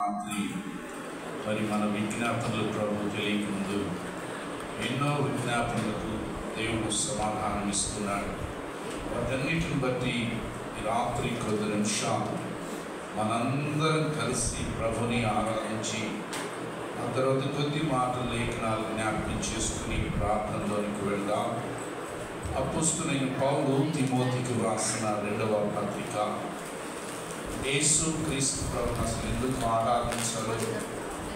రాత్రి మరి మన విజ్ఞాపనలు ప్రభు తెలియక ముందు ఎన్నో విజ్ఞాపనలకు దేవుడు సమాధానం ఇస్తున్నాడు. వాటన్నిటిని బట్టి ఈ రాత్రి కొద్ది నిమిషాలు మనందరం కలిసి ప్రభుని ఆరాధించి ఆ తర్వాత కొద్ది మాటలు లేఖనాలు జ్ఞాపకం చేసుకుని ప్రార్థనలోనికి వెళ్దాం. అపోస్తలుడైన పౌలు తిమోతికి వ్రాసిన 2వ పత్రిక. యేసు క్రీస్తు ప్రభువును అసలు ఎందుకు ఆరాధించాలో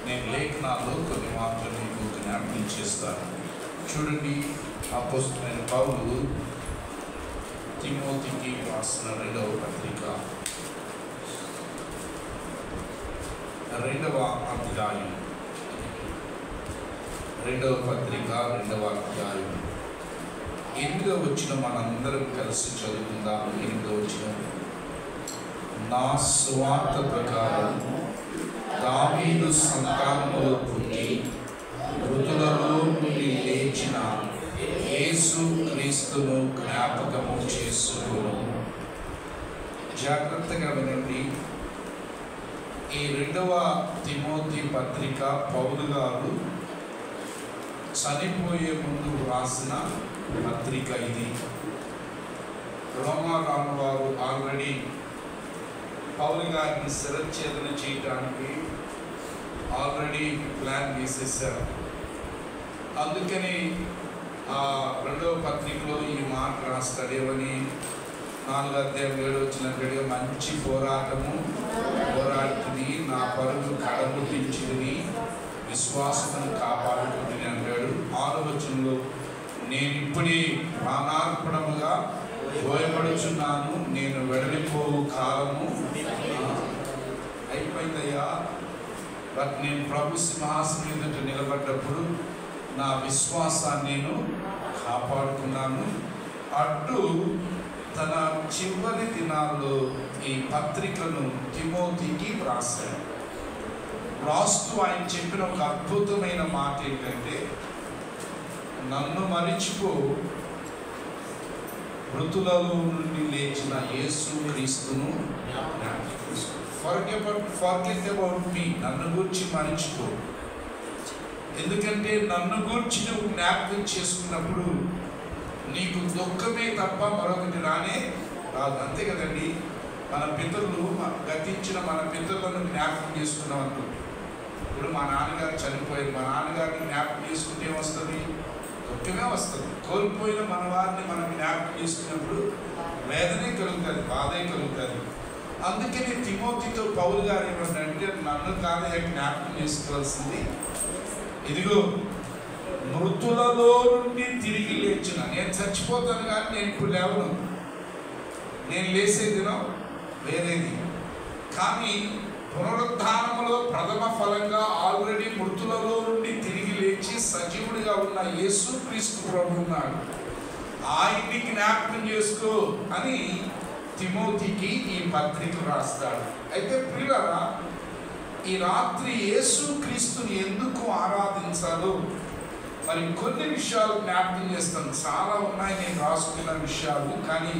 నేను లేఖనాల్లో కొన్ని మాటలు మీకు జ్ఞాపకం చేస్తాను. చూడండి, అపోస్తలుడైన పౌలు తిమోతికి వ్రాసిన 2వ పత్రిక 2వ అధ్యాయం 2వ పత్రిక 2వ అధ్యాయం 8వ వచనం మనందరం కలిసి చదువుకుందాం. 8వ వచనం, నా స్వార్థ ప్రకారం దావీదు సంతానములో పుట్టి మృతులలో నుండి లేచిన యేసు క్రీస్తును జ్ఞాపకము చేసుకొను. జాగ్రత్తగా వినండి. ఈ 2వ తిమోతి పత్రిక పౌలు గారు చనిపోయే ముందు రాసిన పత్రిక ఇది. రోమా రామవారు ఆల్రెడీ పౌలు గారిని శిరచ్ఛేదన చేయడానికి ఆల్రెడీ ప్లాన్ వేసేసారు. అందుకని ఆ 2వ పత్రికలో ఈ మాట రాస్తాడేమని, 4వ అధ్యాయం 7వ వచనం, మంచి పోరాటము పోరాడుతుంది, నా పరుగు కడముట్టించింది, విశ్వాసమును కాపాడుకుంటుంది అంటాడు. 6వ వచనంలో, నేను ఇప్పుడే ప్రాణార్పణముగా భయపడుచున్నాను, నేను వెడలిపోవు కాలము అయిపోయిందయ్యా. బట్ నేను ప్రభు సింహాసనం ఎదుట నిలబడ్డప్పుడు నా విశ్వాసాన్ని నేను కాపాడుకున్నాను. అటు తన చివరి దినాల్లో ఈ పత్రికను తిమోతికి వ్రాశాడు. రాస్తూ ఆయన చెప్పిన ఒక అద్భుతమైన మాట ఏంటంటే, నన్ను మరిచిపో, మృతులలో నుండి లేచిన యేసు క్రీస్తును ఫర్గెట్ అబౌట్ మీ, నన్ను గూర్చి మరిచిపో. ఎందుకంటే నన్ను గూర్చి నువ్వు జ్ఞాపకం చేసుకున్నప్పుడు నీకు దుఃఖమే తప్ప మరొకటి రానే రాదు. అంతే కదండి. మన పితరులు గతించిన మన పితరులను జ్ఞాపకం చేసుకున్నాం అనుకో. ఇప్పుడు మా నాన్నగారు చనిపోయారు, మా నాన్నగారిని జ్ఞాపకం చేసుకుంటే ఏమొస్తుంది? దుఃఖమే వస్తుంది. కోల్పోయిన మన వారిని మనం జ్ఞాపకం చేసుకున్నప్పుడు వేదనే కలుగుతుంది, బాధే కలుగుతుంది. అందుకని తిమోతితో పౌలు గారు ఏమంటే, నన్ను కాదే జ్ఞాపకం చేసుకోవాల్సింది, ఇదిగో మృతులలో నుండి తిరిగి లేచిన, నేను చచ్చిపోతాను కానీ నేను ఇప్పుడు లేవను, నేను లేసే దినం వేరేది. కానీ పునరుద్ధానములో ప్రథమ ఫలంగా ఆల్రెడీ మృతులలో నుండి తిరిగి లేచి సజీవుడిగా ఉన్న యేసు క్రీస్తు ప్రభు ఉన్నాడు, ఆయన్ని జ్ఞాపకం చేసుకో అని తిమోతికి ఈ పత్రిక రాస్తాడు. అయితే ప్రియులారా, ఈ రాత్రి యేసు క్రీస్తుని ఎందుకు ఆరాధించాలో మరి కొన్ని విషయాలు జ్ఞాపకం చేస్తాను. చాలా ఉన్నాయి నేను రాసుకున్న విషయాలు, కానీ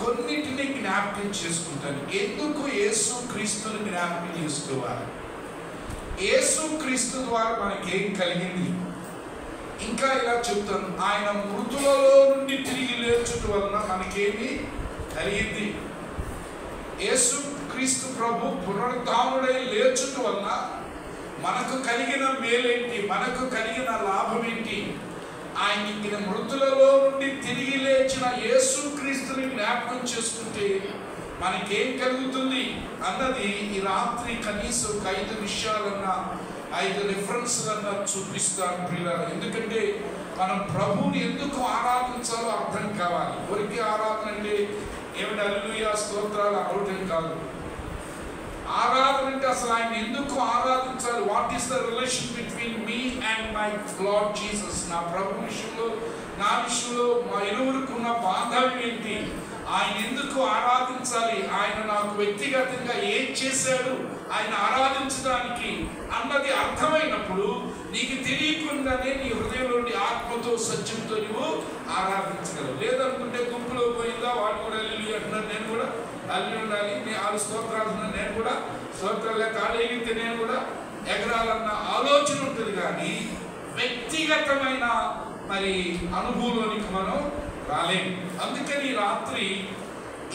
కొన్నిటిని జ్ఞాపకం చేసుకుంటాను. ఎందుకు యేసు క్రీస్తుని జ్ఞాపకం చేసుకోవాలి? యేసు క్రీస్తు ద్వారా మనకేం కలిగింది? ఇంకా ఇలా చెప్తాను, ఆయన మృతులలో నుండి తిరిగి లేచుట వలన మనకేమి కలిగింది? యేసు క్రీస్తు ప్రభు పునరుద్ధానుడై లేచుట వలన మనకు కలిగిన మేలేంటి? మనకు కలిగిన లాభం ఏంటి? ఆయన మృతులలో నుండి తిరిగి లేచిన యేసు క్రీస్తుని జ్ఞాపకం చేసుకుంటే మనకేం కలుగుతుంది అన్నది ఈ రాత్రి కనీసం ఒక 5 విషయాలన్నా 5 రిఫరెన్స్లన్నా చూపిస్తాను ప్రియులారా. ఎందుకంటే మనం ప్రభువుని ఎందుకు ఆరాధించాలో అర్థం కావాలి. ఊరికి ఆరాధన అంటే ఏమిటి? హల్లెలూయా స్తోత్రాలు అనడం కాదు. ఆరాధన అంటే అసలు ఆయన ఎందుకు ఆరాధించాలి? What is the relation between me and my lord Jesus? నా ప్రభు విషయంలో, నా విషయంలో మా ఇరువురికి ఉన్న బాంధవ్యం ఏంటి? ఆయన ఎందుకు ఆరాధించాలి? ఆయన నాకు వ్యక్తిగతంగా ఏం చేశాడు ఆయన ఆరాధించడానికి అన్నది అర్థమైనప్పుడు నీకు తెలియకుండానే నీ హృదయంలోని ఆత్మతో సత్యంతో నువ్వు ఆరాధించగలవు. లేదనుకుంటే గుంపులో పోయిందా, వాడు కూడా హల్లెలూయా అంటున్నారు, నేను కూడా హల్లెలూయా ఉండాలి, నీ 6 స్తోత్రాలు నేను కూడా స్తోత్రాలే తాళేగితే నేను కూడా ఎగరాలన్న ఆలోచన ఉంటుంది, కానీ వ్యక్తిగతమైన మరి అనుభవంలోనికి మనం రాలేము. అందుకని రాత్రి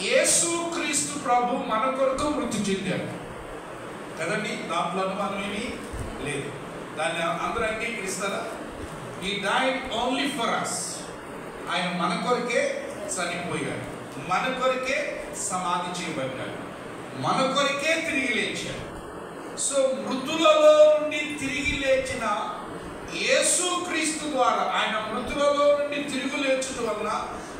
యేసుక్రీస్తు ప్రభు మన కొరకు మృతి చెందాడు కదండి, దాంట్లో అనుమానం ఏమీ లేదు. దాన్ని అందరూ అంగీకరిస్తారా? He died only for us. ఆయన మన కొరకే చనిపోయాడు, మన కొరకే సమాధి చేయబడ్డాడు, మన కొరకే తిరిగి లేచాడు. సో మృతులలో నుండి తిరిగి లేచిన యేసుక్రీస్తు ద్వారా, ఆయన మృతులలో నుండి తిరిగి లేచడం వలన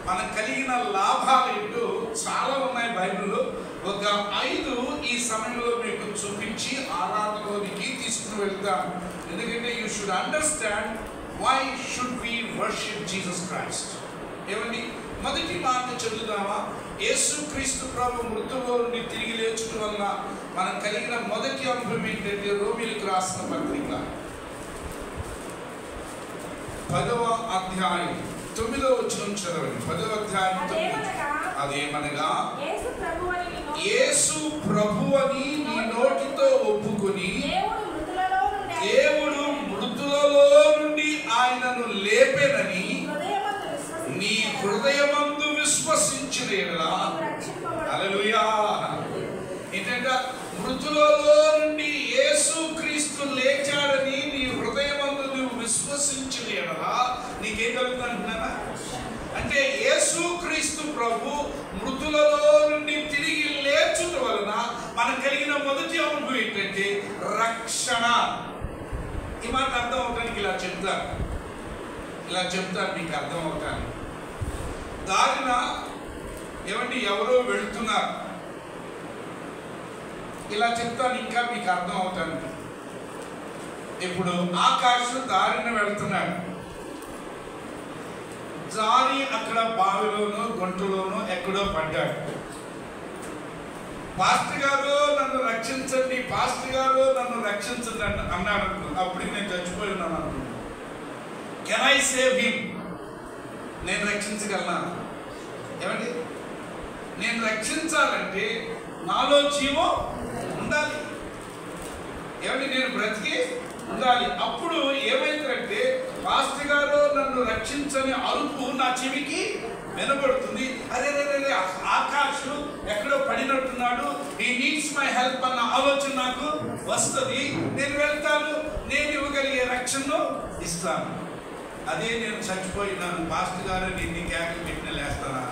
మనకు కలిగిన లాభాలు ఏంటో చాలా ఉన్నాయి బైబిల్లో. ఒక 5 ఈ సమయంలో మీకు చూపించి ఆరాధనలోనికి తీసుకుని వెళ్తాను. ఎందుకంటే you should understand why should we worship Jesus Christ. ఏమండి, మొదటి మాట చదువుదామా? యేసుక్రీస్తు ప్రభు మృతుల్లో నుండి తిరిగి లేచడం వల్ల మనకు కలిగిన మొదటి అనుభవం ఏంటంటే రోమీయులకు రాసిన పత్రిక 10వ అధ్యాయం 9వ వచనం చదవండి. 10వ అధ్యాయం 9. అదేమనగా యేసు ప్రభువని నీ నోటితో ఒప్పుకొని దేవుడు మృతులలో నుండి ఆయనను లేపెనని నీ హృదయమందు విశ్వసించిన యెడల, హల్లెలూయా, ఏంటంటే మృతులలో నుండి యేసుక్రీస్తు లేచాడని నీ హృదయమందు నువ్వు విశ్వసించిన యెడల నీకేం కలుగుతుందంటున్నానా? అంటే యేసుక్రీస్తు ప్రభు మృతులలో నుండి తిరిగి లేచుట వలన మనకు కలిగిన మొదటి అనుభవం ఏంటంటే రక్షణ. ఈ మాట అర్థం అవటానికి ఇలా చెప్తాను మీకు అర్థం అవటానికి. దారిన ఏమండి ఎవరో వెళుతున్నారు, ఇలా చెప్తాను ఇంకా మీకు అర్థం అవటానికి. ఇప్పుడు ఆకాశం దారిన వెళ్తున్నాడు, జారి అక్కడ బావిలోనో గుంటలోనో ఎక్కడో పడ్డాడు. పాస్టర్ గారు నన్ను రక్షించండి, పాస్టర్ గారు నన్ను రక్షించండి అన్నాడు. అప్పుడు నేను చచ్చిపోయి ఉన్నాను అనుకున్నాను. Can I save him? నేను రక్షించగలనా? ఏమండి, నేను రక్షించాలంటే నాలో జీవం ఉండాలి. ఏమండి, నేను బ్రతికి ఉండాలి. అప్పుడు ఏమైందంటే పాస్టర్ గారు నన్ను రక్షించని అరుపు నా చెవికి వినబడుతుంది. అదే ఆకాశం ఎక్కడో పడినట్టున్నాడు, హీ నీడ్స్ మై హెల్ప్ అన్న ఆలోచన నాకు వస్తుంది. నేను వెళ్తాను, నేను ఇవ్వగలిగే రక్షణను ఇస్తాను. అదే నేను చచ్చిపోయినాను, పాస్టర్ గారు నిన్ను కేకలు పెట్టిన లేస్తానా?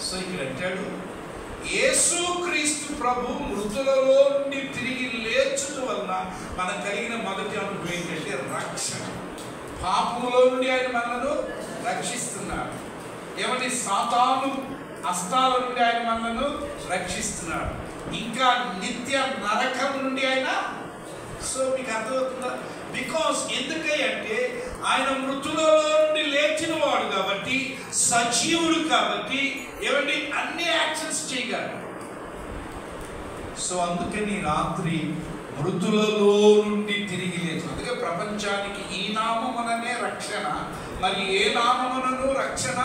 సో ఇక్కడ అంటాడు యేసుక్రీస్తు ప్రభు మృతులలో నుండి తిరిగి లేచుట వలన మనకు కలిగిన మొదటి అనుభవం ఏంటంటే రక్షణ. పాపములో నుండి ఆయన మనలను రక్షిస్తున్నాడు. ఏమంటే సాతాను అస్తాల నుండి ఆయన మనలను రక్షిస్తున్నాడు. ఇంకా నిత్య నరకం నుండి ఆయన. సో మీకు అర్థమవుతుందా? బికాస్ ఎందుకంటే ఆయన మృతులలో నుండి లేచిన వాడు కాబట్టి, సజీవుడు కాబట్టి, ఏమండి అన్ని యాక్షన్స్ చేయగలరు. సో అందుకని రాత్రి మృతులలో నుండి తిరిగి లేచి, అందుకే ప్రపంచానికి ఈ నామముననే రక్షణ, మరి ఏ నామమునను రక్షణ.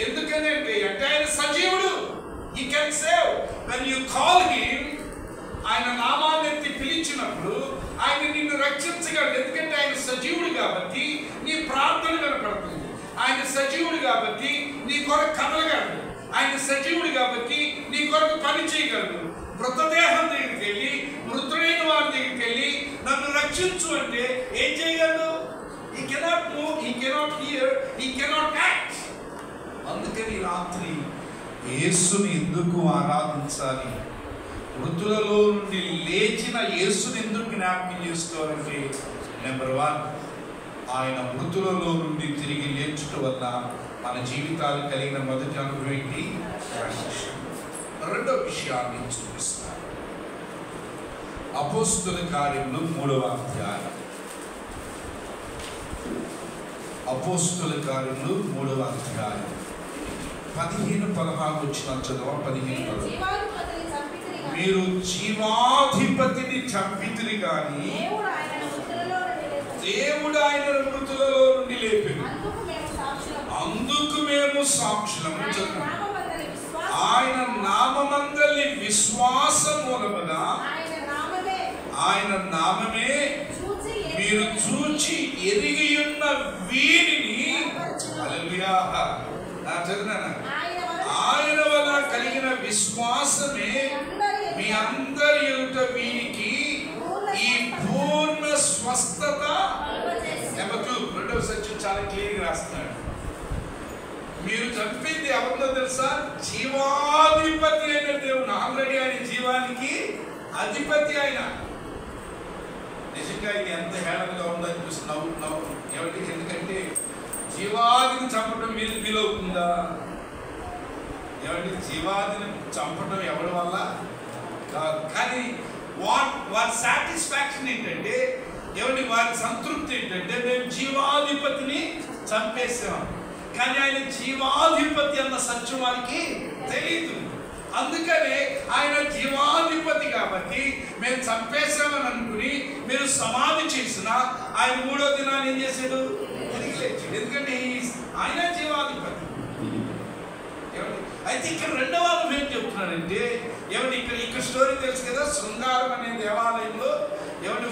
ఎందుకని అంటే ఆయన సజీవుడు. హి can save. When you call him, ఆయన నామాన్ని ఎత్తి పిలిచినప్పుడు ఆయన నిన్ను రక్షించగలడు. ఎందుకంటే ఆయన సజీవుడు కాబట్టి నీ ప్రార్థన వినపడుతుంది. ఆయన సజీవుడు కాబట్టి నీ కొరకు కదలగలడు. ఆయన సజీవుడు కాబట్టి నీ కొరకు పని చేయగలడు. మృతదేహం దగ్గరికి వెళ్ళి, మృతుడైన వారి దగ్గరికి వెళ్ళి నన్ను రక్షించు అంటే ఏం చేయగలడు? హి కెనాట్ మూవ్, హి కెనాట్ హియర్, హి కెనాట్ యాక్ట్. అందుకని రాత్రి యేసుని ఎందుకు ఆరాధించాలి? మృతులలో నుండి లేచిన యేసుని ఎందుకు జ్ఞాపకం చేసుకోవాలంటే, నెంబర్ 1, ఆయన మృతులలో నుండి తిరిగి లేచుట వల్ల మన జీవితాలు కలిగిన మొదటి అనుభవం. రెండో విషయాన్ని చూపిస్తారు. అపోస్తుల కార్యములు 3వ అధ్యాయం. అపోస్తుల కార్యములు 3వ అధ్యాయం 15-16 వచ్చిన చదవ. 15-16. మీరు జీవాధిపతిని చంపితిరి కానీ దేవుడు ఆయన మృతులలో నుండి లేపాడు, అందుకు మేము సాక్షులము. ఆయన నామమందలి విశ్వాస మూలముగా ఆయన నామమే మీరు చూచి ఎరిగి ఉన్న వీరిని హల్లెలూయా చదివానా ఆయన వల్ల కలిగిన విశ్వాసమే మీ అందరి ఎదుట వీరికి ఈ పూర్ణ స్వస్థత. రెండవ సత్యం చాలా క్లియర్గా రాస్తున్నాడు. మీరు చంపింది ఎవరితో తెలుసా? జీవాధిపతి అయిన దేవుడు. ఆల్రెడీ ఆయన జీవానికి అధిపతి ఆయన. నిజంగా ఇది ఎంత హేళనగా ఉందనిపిస్తున్నావు ఎవరికి? ఎందుకంటే జీవాదిని చంపడం వీలవుతుందా? ఎవరి జీవాదిని చంపడం ఎవరి వల్ల కాదు. కానీ వారి సాటిస్ఫాక్షన్ ఏంటంటే, ఎవరి వారి సంతృప్తి ఏంటంటే, మేము జీవాధిపతిని చంపేసాం. కానీ ఆయన జీవాధిపతి అన్న సత్యం వారికి తెలియదు. అందుకనే ఆయన జీవాధిపతి కాబట్టి మేము చంపేసామని అనుకుని మీరు సమాధి చేసిన ఆయన మూడో దినాన్ని ఏం చేశాడు? తిరిగి లేచాడు. ఎందుకంటే ఆయన జీవాధిపతి. అయితే ఇక్కడ రెండవ వారం ఏం చెప్తున్నాడంటే, ఎవరి ఇక్కడ స్టోరీ తెలుసు కదా, శృంగారం అనే దేవాలయంలో ఎవరి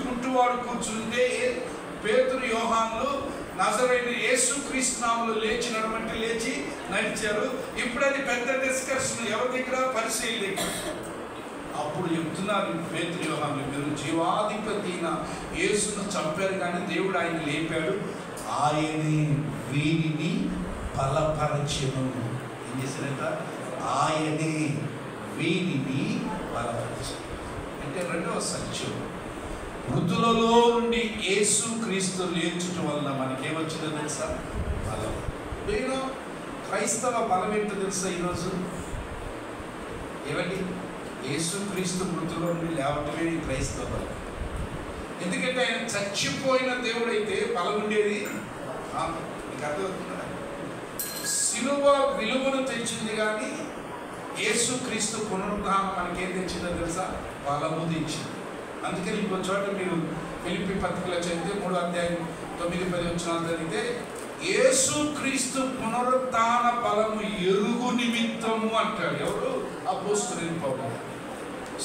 కుంటువాడు కూర్చుంటే పేతురు యోహానులు నజరేయుడైన యేసుక్రీస్తు నామములో లేచి నడిచారు. ఇప్పుడు అది పెద్ద డిస్కషన్ ఎవరి దగ్గర? పరిశీలి దగ్గర. అప్పుడు చెప్తున్నారు పేతురు యోహానులు, మీరు జీవాధిపతి యేసును చంపారు కానీ దేవుడు ఆయన లేపాడు, ఆయనే వీరిని బలపరచెను. ఏం చేశారంట? ఆయనే వీరిని బలపరచెను. అంటే రెండవ సత్యం, మృతులలో నుండి యేసుక్రీస్తు లేచుట వల్ల మనకేమొచ్చిందో తెలుసా? బలం. నేను క్రైస్తవ బలం ఏంటో తెలుసా ఈరోజు? ఏమండి? యేసుక్రీస్తు మృతుల నుండి లేవటమే క్రైస్తవ బలం. ఎందుకంటే ఆయన చచ్చిపోయిన దేవుడైతే బలం ఉండేది. మీకు అర్థమవుతుందా? సిలువ విలువను తెచ్చింది కానీ యేసుక్రీస్తు పునరుద్ధానం మనకేం తెచ్చిందో తెలుసా? బలము తెచ్చింది. అందుకని ఇంకో చోట మీరు ఫిలిప్పీ పత్రికలో చదివితే 3వ అధ్యాయం 9-10 వచనాలు చదివితే, యేసుక్రీస్తు పునరుద్ధాన బలము ఎరుగు నిమిత్తము అంటాడు. ఎవరు? అపోస్తలుడైన పౌలు.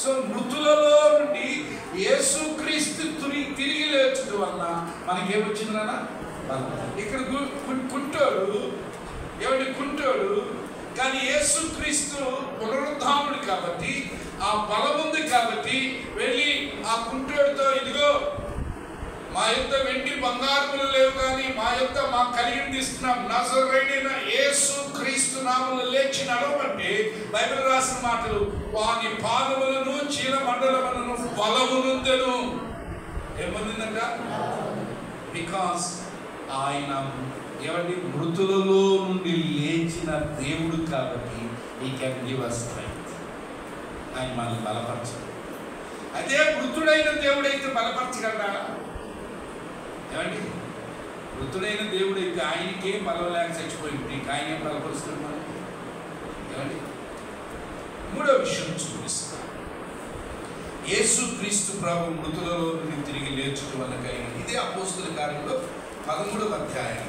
సో మృతులలో నుండి యేసుక్రీస్తు తిరిగి లేచుట వల్ల మనకేమొచ్చిందన్నా? బలం. ఇక్కడ కుంటోడు కానీ యేసుక్రీస్తు పునరుద్ధానుడు కాబట్టి ఆ బలం ఉంది కాబట్టి వెళ్ళి ఆ కుంటోడితో, ఇదిగో మా యొక్క వెండి బంగారములు లేవు కానీ మా కలిగింది ఇస్తున్నాం, నజరేయుడైన యేసుక్రీస్తు నామములో లేచి నడవమంటే బైబిల్ రాసిన మాటలు, వాని పాదములను చీల మండలములను బలమునుందెను. ఏమందిందంట? బికాస్ ఆయన ఎవరి మృతులలో నుండి లేచిన దేవుడు కాబట్టి he can give us strength. ఆయన మనల్ని బలపరచడు. అదే మృతుడైన దేవుడైతే బలపరచగలరా? ఏమండి? మృతుడైన దేవుడైతే ఆయనకే బలం లేక చచ్చిపోయింది, ఆయన ఏం బలపరుస్తాడు మనం? ఏమండి? మూడో విషయం చూపిస్తా. యేసుక్రీస్తు ప్రభు మృతులలో నుండి తిరిగి లేచుట వల్ల కలిగింది. ఇదే అపోస్తలుల కార్యంలో 13వ అధ్యాయం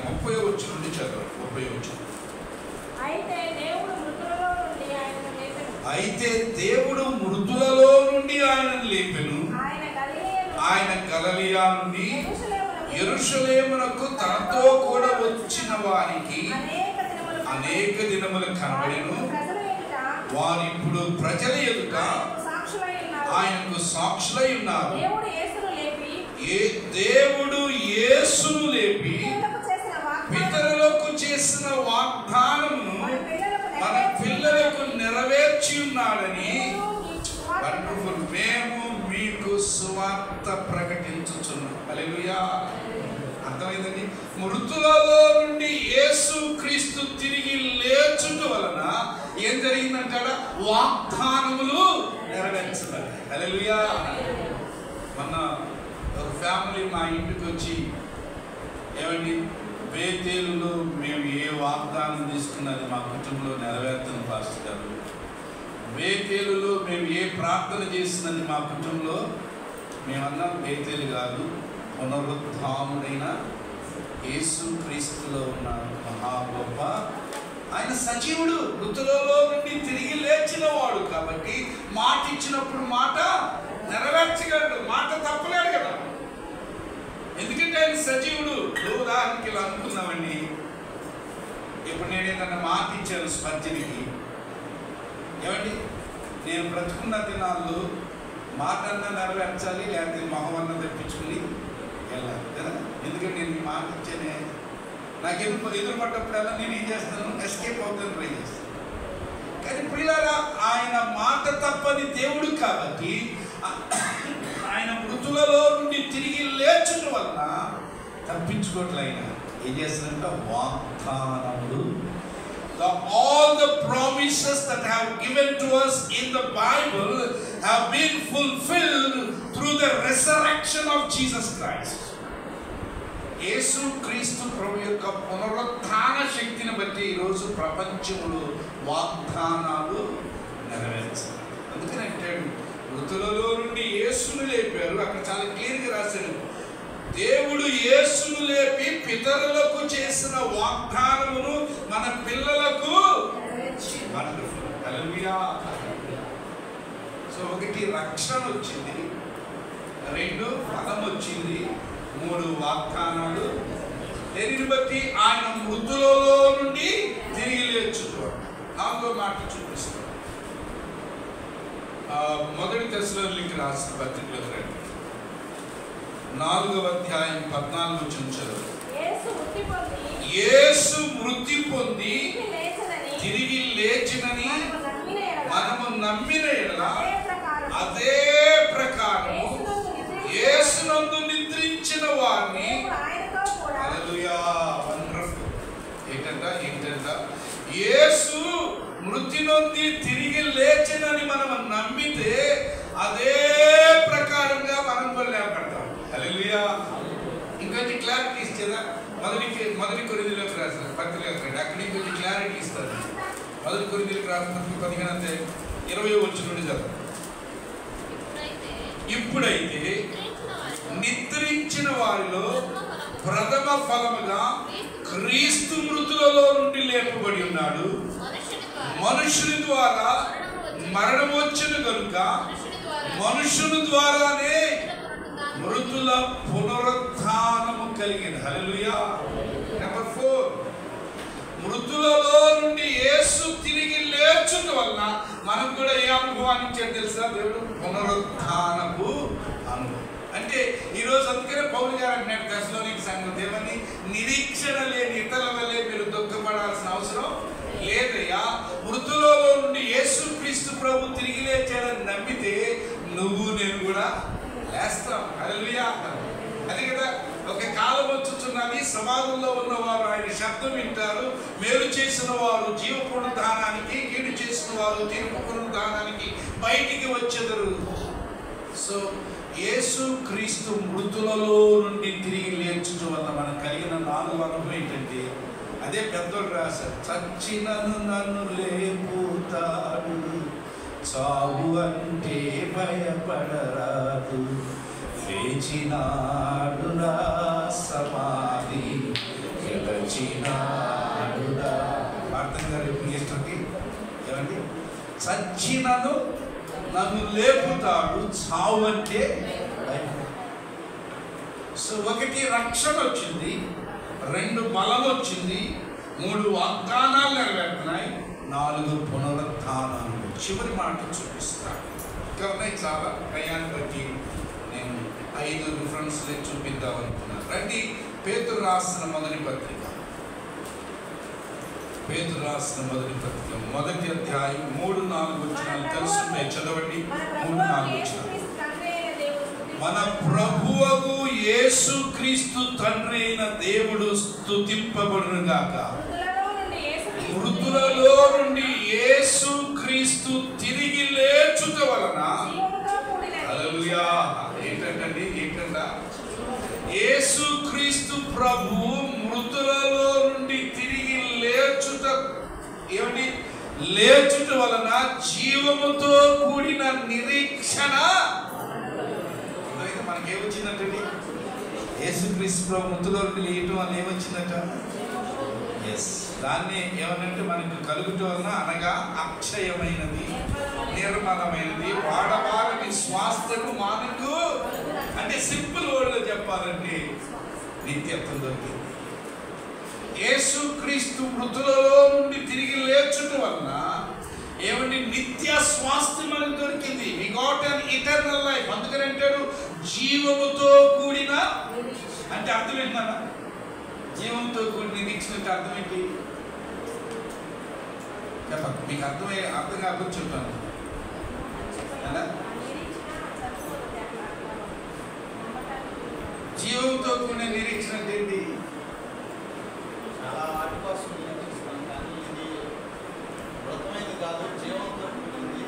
30వ వచనం నుండి చదవండి. 30వ వచనం. అయితే దేవుడు మృతులలో నుండి ఆయనను లేపెను. ఆయన గలిలయ నుండి యెరూషలేమునకు తనతో కూడా వచ్చిన వారికి అనేక దినములు కనబడెను. వారు ఇప్పుడు ప్రజల ఎదుట ఆయనకు సాక్షులై ఉన్నారు. దేవుడు యేసును లేపి పితరులకు చేసిన వాగ్దానమును మన పిల్లలకు నెరవేర్చి ఉన్నాడని వండర్ఫుల్. మేము మీకు సువార్త ప్రకటించుచున్నాం. హల్లెలూయా. అర్థమైందండి? మృతులలో నుండి యేసుక్రీస్తు తిరిగి లేచుట వలన ఏం జరిగిందంటాడా? వాగ్దానములు నెరవేర్చుతారు. హల్లెలూయా. మొన్న ఒక ఫ్యామిలీ మా ఇంటికి వచ్చి, ఏమండి, బేతేలులో మేము ఏ వాగ్దానం తీసుకున్నది మా కుటుంబంలో నెరవేరుతుంది పాస్టర్ గారు. బేతేలులో మేము ఏ ప్రార్థన చేసినది మా కుటుంబంలో, మేమన్నాం బేతేలు కాదు, పునరుద్ధానుడైన యేసు క్రీస్తులో ఉన్న మహా గొప్ప ఆయన సజీవుడు, మృతులలో నుండి తిరిగి లేచిన వాడు కాబట్టి మాట ఇచ్చినప్పుడు మాట నెరవేర్చగలడు, మాట తప్పలేడు కదా. ఎందుకంటే ఆయన సజీవుడు. ఉదాహరణకి ఇలా అనుకున్నామండి, ఇప్పుడు నేను ఏదన్నా మాట ఇచ్చాను స్పర్జనికి, ఏమండి నేను బ్రతుకున్న దినాల్లో మాట అన్నా నెరవేర్చాలి, లేకపోతే మొహం అన్న తెప్పించుకుని వెళ్ళాలి కదా. ఎందుకంటే నేను ఈ మాట ఇచ్చానే, నాకు ఎదురు పడ్డప్పుడల్లా నేను ఏం చేస్తాను, ఎస్కేప్ అవుతాను, ట్రై చేస్తాను. కానీ పిల్లరా ఆయన మాట తప్పని దేవుడు కాబట్టి ఆయన మృతులలో నుండి తిరిగి లేచుట వలన తప్పించుకోవట్లే. ఆయన ఏం చేస్తారంటే వాగ్దానములు, all the promises that have given to us in the Bible have been fulfilled through the resurrection of Jesus Christ. యేసు క్రీస్తు ప్రభు యొక్క పునరుత్థాన శక్తిని బట్టి ఈరోజు ప్రపంచంలో వాగ్దానాలు నెరవేర్చారు. అందుకని అంటాడు మృతులలో నుండి యేసును లేపారు. అక్కడ చాలా క్లియర్గా రాశాడు, దేవుడు యేసును లేపి పితరులకు చేసిన వాగ్దానమును మన పిల్లలకు. సో ఒకటి రక్షణ వచ్చింది, రెండు ఫలం వచ్చింది, మూడు వాగ్దానాలు. దీనిని బట్టి ఆయన మృతులలో నుండి తిరిగి లేచుతాడు. నాలుగో మాట చూపిస్తాడు, మొదటి తెస్సలోనికీయులకు రాసిన పత్రికలో రండి, 4వ అధ్యాయం 14 చదువు. యేసు మృతి పొంది తిరిగి లేచినని మనము నమ్మిన ఎడల అదే ప్రకారం యేసునందు నిద్రించిన వారిని, హల్లెలూయా, వండర్ఫుల్. ఏంటంట యేసు మృతి నొంది తిరిగి లేచినని మనం నమ్మితే అదే ప్రకారంగా మనం కూడా లేపడతాం. హల్లెలూయా. ఇంకొంచెం క్లారిటీ ఇచ్చేదా, మొదటి కొరింథీయులకు రాసిన పత్రికలకు రండి, అక్కడి నుంచి కొంచెం క్లారిటీ ఇస్తారు. మొదటి కొరింథీయులకు రాసిన 15:20 నుండి చదువు. ఇప్పుడైతే నిద్రించిన వారిలో ప్రథమ ఫలముగా క్రీస్తు మృతులలో నుండి లేపబడి ఉన్నాడు. మనుషుని ద్వారా మరణం వచ్చును కనుక మనుషుని ద్వారానే మృతుల పునరుత్థానము కలిగింది. హల్లెలూయా. నెంబర్ 4, మృతులలో నుండి యేసు తిరిగి లేచుట వలన మనం కూడా ఏ అనుభవాన్ని ఇచ్చాడు తెలుసా? దేవుడు పునరుత్థానపు అనుభవం. అంటే ఈరోజు అందుకనే పౌలు గారు అంటున్నాడు తెస్సలోనికీ సంఘం, దేవుని నిరీక్షణ లేని ఇతరుల వల్లే మీరు దుఃఖపడాల్సిన అవసరం లేదయ్యా. మృతులలో నుండి యేసు క్రీస్తు ప్రభు తిరిగి లేచాడని నమ్మితే నువ్వు నేను కూడా లేస్తాం. హల్లెలూయా. అది కదా, ఒక కాలం వచ్చుచున్నది, సమాధుల్లో ఉన్నవారు ఆయన శబ్దం వింటారు, మేలు చేసిన వారు జీవ పునరుద్ధానానికి, కీడు చేసిన వారు తీర్పు పునరుద్ధానానికి బయటికి వచ్చెదరు. సో యేసు క్రీస్తు మృతులలో నుండి తిరిగి లేచుట వల్ల మనం కలిగిన 4వ అనుభవం ఏంటంటే, అదే పెద్దోడు రాశారు, చచ్చినను నన్ను లేపుతాడు, చావు అంటే భయపడరాదు, లేచినాడురా సమాధి గెలచినాడురా. అర్థం గారు ఇష్టంకి ఏమండి, చచ్చినను నన్ను లేపుతాడు, చావు అంటే భయపడ. సో ఒకటి రక్షణ వచ్చింది, 2 బలం వచ్చింది, 3 వాగ్దానాలు నెరవేరుతున్నాయి, 4 పునరుత్థానాలు. చివరి మాట చూపిస్తాను. ఇంకా ఉన్నాయి చాలా, టయాన్ని బట్టి నేను 5 రిఫరెన్స్లు చూపిద్దాం అనుకున్నాను. రండి, పేతురు రాసిన మొదటి పత్రిక, పేతురు రాసిన మొదటి పత్రిక, మొదటి అధ్యాయం 3-4 వచనాలు తెలుసున్నాయి, చదవండి. 3-4 వచనాలు. మన ప్రభువగు యేసు క్రీస్తు తండ్రి అయిన దేవుడు స్తుతింపబడును గాక. మృతులలో నుండి యేసు క్రీస్తు తిరిగి లేచుట వలన, హల్లెలూయా. ఏంటండి, యేసు క్రీస్తు ప్రభు మృతులలో నుండి తిరిగి లేచుట, ఏమిటి లేచుట వలన జీవముతో కూడిన నిరీక్షణ. మనకేమొచ్చిందంటే యేసుక్రీస్తు ప్రభు మృతుల నుండి లేయటం అని ఏమొచ్చిందట? ఎస్, దాన్ని ఏమనంటే మనకు కలుగుట వలన, అనగా అక్షయమైనది, నిర్మలమైనది, వాడవాలని స్వాస్థ్యము మనకు, అంటే సింపుల్ వర్డ్లో చెప్పాలంటే నిత్యత్వం దొరికింది. యేసుక్రీస్తు మృతులలో నుండి తిరిగి లేచుట వలన ఏమండి నిత్య స్వాస్థ్యం మనకు దొరికింది. We got an eternal life. అందుకని అంటాడు జీవముతో కూడిన, అంటే అర్థం ఏంటన్నా? జీవంతో కూడిన నిరీక్షణ అంటే అర్థం ఏంటి చెప్పండి, మీకు అర్థం కాకపోతే చెప్తాను. అలా జీవంతో కూడిన నిరీక్షణ అంటే ఏంటి? చాలా వాటి కోసం నిరీక్షిస్తాం, కానీ ఇది మృతమైనది కాదు, జీవంతో కూడింది.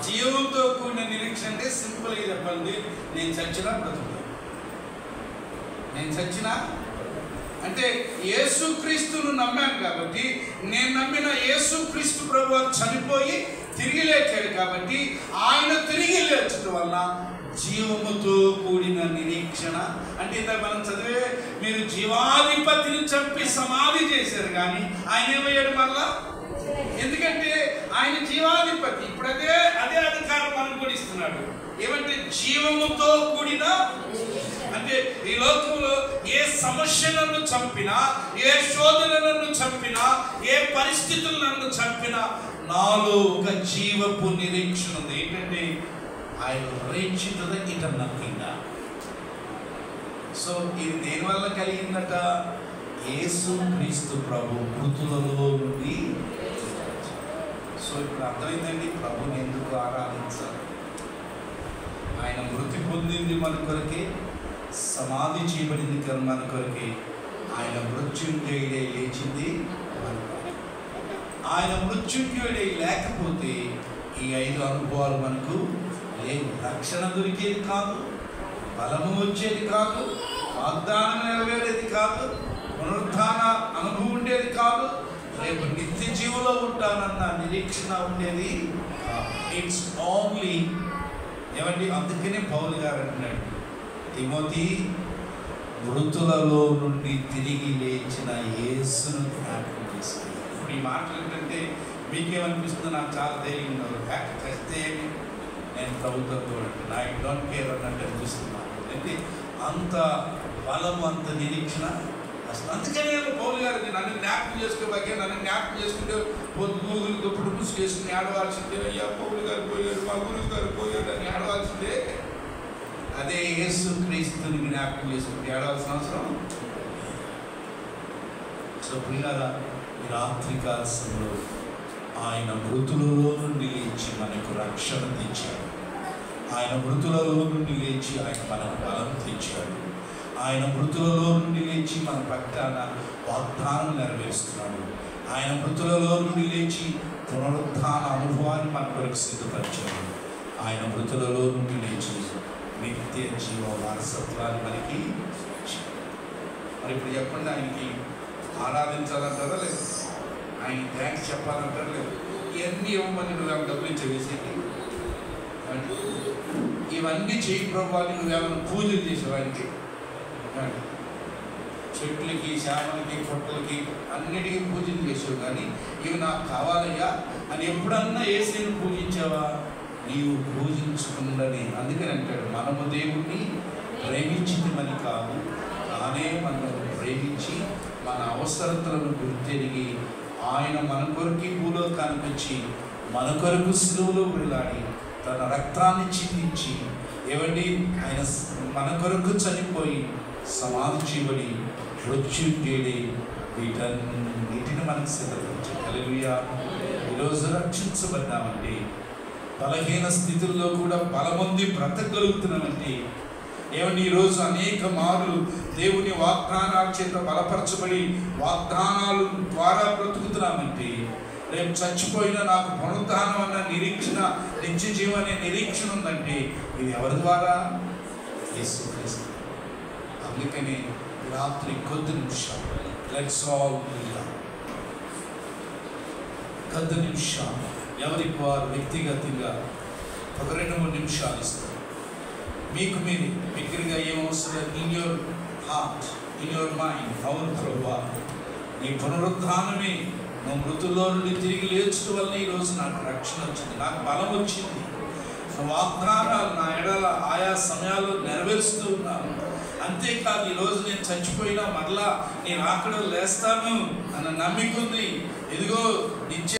జీవంతో కూడిన నిరీక్షణ అంటే సింపుల్గా చెప్పండి, నేను చచ్చినా బ్రతుకుతాను. నేను చచ్చినా అంటే యేసుక్రీస్తును నమ్మాను కాబట్టి, నేను నమ్మిన యేసుక్రీస్తు ప్రభు చనిపోయి తిరిగి లేచాడు కాబట్టి, ఆయన తిరిగి లేచడం వల్ల జీవముతో కూడిన నిరీక్షణ. అంటే ఇందాక మనం చదివే, మీరు జీవాధిపతిని చంపి సమాధి చేశారు కానీ ఆయన ఏమయ్యాడు మళ్ళా? ఎందుకంటే ఆయన జీవాధిపతి. ఇప్పుడు అదే అధికారం మనకు కూడా ఇస్తున్నాడు. ఏమంటే జీవముతో కూడిన, అంటే ఈ లోకంలో ఏ సమస్య నన్ను చంపినా, ఏ శోధన నన్ను చంపినా, ఏ పరిస్థితులు నన్ను చంపినా, నాలో ఒక జీవపు నిరీక్షణ ఉంది. ఏంటంటే I will reach to the eternal kingdom. So ఇది దేనివల్ల కలిగిందట? యేసుక్రీస్తు ప్రభు మృతులలో నుండి. సో ఇప్పుడు అర్థమైందండి ప్రభుని ఎందుకు ఆరాధించాలి. ఆయన మృతి పొందింది మన కొరకే, సమాధి చేయబడింది మన కొరకే. ఆయన మృత్యుంజయుడై లేచింది మన కొరకే. ఆయన మృత్యుంజయుడై లేకపోతే ఈ 5 అనుభవాలు మనకు లేవు. రక్షణ దొరికేది కాదు, బలము వచ్చేది కాదు, వాగ్దానం నెరవేరేది కాదు, పునరుద్ధాన అనుభవం ఉండేది కాదు, రేపు నిత్య జీవులో ఉంటానన్న నిరీక్షణ ఉండేది. ఇట్స్ ఓన్లీ ఏమండి, అందుకనే పౌలు గారు అంటున్నాడు, తిమోతి మృతులలో నుండి తిరిగి లేచిన యేసును జ్ఞాపకం చేసుకుని. ఇప్పుడు ఈ మాటలు ఏంటంటే మీకేమనిపిస్తుంది? నాకు చాలా ధైర్యంగా ఫ్యాక్ట్ చేస్తే నేను ప్రభుత్వంతో ఐ డోంట్ కేర్ అన్నట్టు అనిపిస్తున్నాను. అంటే అంత బలము, అంత నిరీక్షణ. అసలు అందుకనే పౌలు గారు నన్ను జ్ఞాపకం చేసుకోబాకే, నన్ను జ్ఞాపకం చేసుకుంటే గూగుల్ గొప్పడు ముసుగు చేసుకుని ఆడవలసిందే. అయ్యా పౌలు గారు పోయాడు, మా గురువు గారు పోయాడు అని ఆడవలసిందే. అదే యేసుక్రీస్తుని జ్ఞాపకం చేసుకుంటే ఆడవలసిన అవసరం. సో పిల్లల ఈ రాత్రికాల సమయంలో ఆయన మృతులలో నుండి లేచి మనకు రక్షణ తెచ్చాడు. ఆయన మృతులలో నుండి లేచి ఆయన మనకు బలం తెచ్చాడు. ఆయన మృతులలో నుండి లేచి మన పక్షాన వాగ్దానం నెరవేరుస్తున్నాడు. ఆయన మృతులలో నుండి లేచి పునరుద్ధాన అనుభవాన్ని మన కొరకు సిద్ధపరిచాడు. ఆయన మృతులలో నుండి లేచి నిత్య జీవ వారసత్వాన్ని మనకి ఇచ్చాడు. మరి ఇప్పుడు చెప్పండి, ఆయనకి ఆరాధించాలంటారా లేదు? ఆయన థ్యాంక్స్ చెప్పాలంటారు లేదు? ఇవన్నీ ఇవ్వమని నువ్వేమో డబ్బులు ఇచ్చేసేది, ఇవన్నీ చేయి ప్రభావాన్ని నువ్వేమైనా పూజలు చేసావు ఆయనకి? చెట్లకి, శామలకి, పొట్టలకి అన్నిటికీ పూజలు చేసావు, కానీ ఇవి నాకు కావాలయ్యా అని ఎప్పుడన్నా యేసుని పూజించావా? నీవు పూజించుకుందని. అందుకని అంటాడు, మనము దేవుణ్ణి ప్రేమించింది కాదు, తానే మనల్ని ప్రేమించి మన అవసరతలను గుర్తెరిగి ఆయన మన కొరకు భూలోకానికి వచ్చి మన కొరకు సిలువలో వెళ్ళాడి తన రక్తాన్ని చిందించి, ఏమండి ఆయన మన కొరకు చనిపోయి సమాధి చేయబడి మృత్యుంజయుడై వీటిని మనకు సిద్ధపరిచాడు. హల్లెలూయా. ఈరోజు రక్షించబడ్డామంటే, బలహీన స్థితుల్లో కూడా బలమంది బ్రతకగలుగుతున్నామంటే, ఏమండి ఈరోజు అనేక మార్లు దేవుని వాగ్దానాల చేత బలపరచబడి వాగ్దానాల ద్వారా బ్రతుకుతున్నామంటే, రేపు చచ్చిపోయినా నాకు పునరుద్ధానం అన్న నిరీక్షణ, నిత్య జీవం అనే నిరీక్షణ ఉందంటే ఇది ఎవరి ద్వారా? యేసుక్రీస్తు. అందుకని రాత్రి కొద్ది నిమిషాలు లెట్స్ ఆల్ కొద్ది నిమిషాలు ఎవరికి వారు వ్యక్తిగతంగా ఒక 2-3 నిమిషాలు ఇస్తారు. మీకు మీరు బిగ్గరగా ఏమవసరం, in your heart, in your mind, అవును ప్రభువా నీ పునరుద్ధానమే, నువ్వు మృతుల్లో నుండి తిరిగి లేచడం వల్ల ఈరోజు నాకు రక్షణ వచ్చింది, నాకు బలం వచ్చింది, వాగ్దానాలు నా ఎడల ఆయా సమయాల్లో నెరవేరుస్తూ ఉన్నాను. అంతేకాదు ఈరోజు నేను చచ్చిపోయినా మరలా నేను అక్కడ లేస్తాను అన్న నమ్మిక ఉంది. ఇదిగో నిత్య